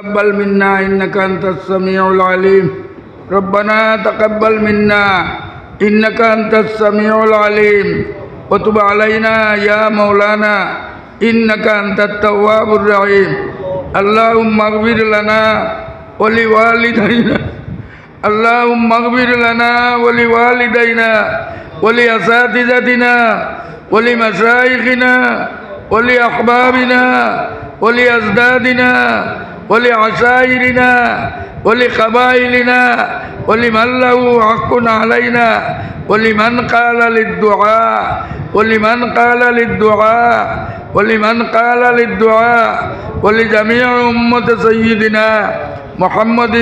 تقبل منا إنك أنت السميع العليم ربنا تقبل منا إنك أنت السميع العليم وتب علينا يا مولانا إنك أنت التواب الرحيم اللهم اغفر لنا ولوالدينا اللهم اغفر لنا ولوالدينا ولأساتذتنا ولمشايخنا ولأحبابنا ولأزدادنا ولعشائرنا ولقبائلنا ولمن له حق علينا ولمن قال للدعاء ولجميع أمة سيدنا محمد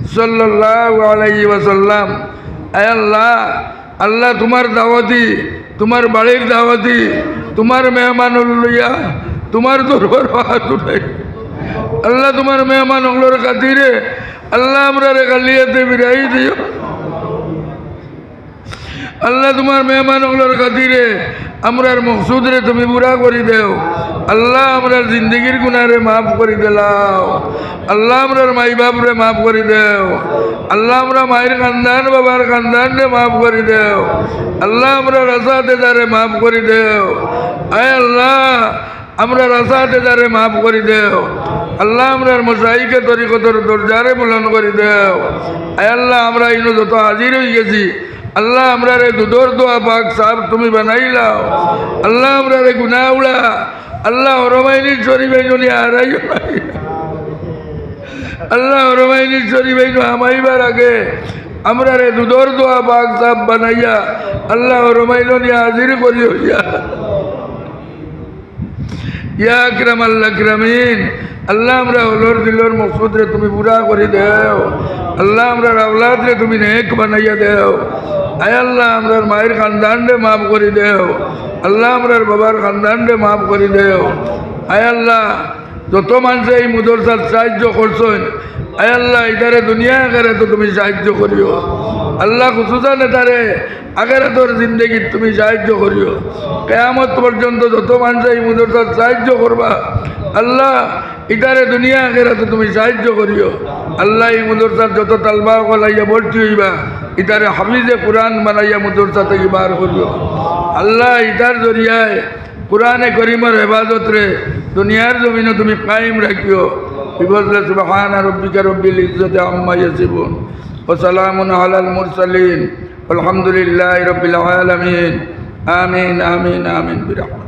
صلى الله عليه وسلم اے اللہ اللہ تمہار دعوتی تمہار বাড়ির দাওয়াতি তোমার মেহমান লইয়া তোমার দরবার হাত উঠাই আল্লাহ তোমার মেহমান হলোর খাতিরে আল্লাহ আমরা রে গালিয়াতে বিরাই দিও আল্লাহ তোমার মেহমান হলোর খাতিরে আমরার মকসুদ রে তুমি পুরা করে দেও আল্লাহ আমরার জিন্দগির গুনাহরে মাফ করে দিলাও আল্লাহ আমরার মাই বাপ রে মাফ করে দেও আল্লাহ আমরা মায়ের খানদান বাবার খানদান রে মাফ করে দেও আল্লাহ আমরার আসাতেদারে মাফ করে দেও আয় আল্লাহ আমরার আসাতেদারে মাফ করে দেও আল্লাহ আমরার মশাইকে তরিকতর দরজারে বুলন্দ করে দেও আয় আল্লাহ আমরা ইনো যত হাজির হয়ে গেছি আল্লাহ আমরা রে দুধর দোয়া পাক সাহেব তুমি বানাইলাও আল্লাহ আমরা রে গুনাহ উড়া আল্লাহ হরমাইনির শরীফে জনি হারাই আল্লাহ হরমাইনির শরীফে আমাইবার আগে আমরা রে দুধর দোয়া পাক সাহেব বানাইয়া আল্লাহ হরমাইনি হাজির করি হইয়া ইয়া আকরামাল আকরামিন আল্লাহ আমরা হলোর দিলর মকসুদ রে তুমি পুরা করে দেও আল্লাহ আমরা আওলাদ রে তুমি নেক বানাইয়া দেও আয় আল্লাহ আমরার মায়ের খানদান রে মাফ করে দেও আল্লাহ আমরার বাবার খানদান রে মাফ করে দেও আয় আল্লাহ যত মানুষ এই মুদরসার সাহায্য করছেন আয় আল্লাহ ইতারে দুনিয়া আগে তো তুমি সাহায্য করিও আল্লাহ খুশুসান এটারে আগেরে তোর জিন্দগি তুমি সাহায্য করিও কিয়ামত পর্যন্ত যত মানুষ এই মুদরসার সাহায্য করবা আল্লাহ ইতারে দুনিয়া আগে তো তুমি সাহায্য করিও আল্লাহ এই মুদরসার যত তালবা গলাইয়া ভর্তি হইবা ইতারে হাফিজে কোরআন বানাইয়া মুদরসা থেকে বার করিও আল্লাহ ইতার জরিয়ায় কোরআনে করিমর হেফাজত রে দুনিয়ার জমিনে তুমি কায়েম রাখিও বিফজলে সুবহানা রব্বিকা রব্বিল ইজ্জতি আম্মা ইয়াসিফুন ওয়া সালামুন আলাল মুরসালিন আলহামদুলিল্লাহি রাব্বিল আলামিন আমিন আমিন আমিন বিরহমাতিকা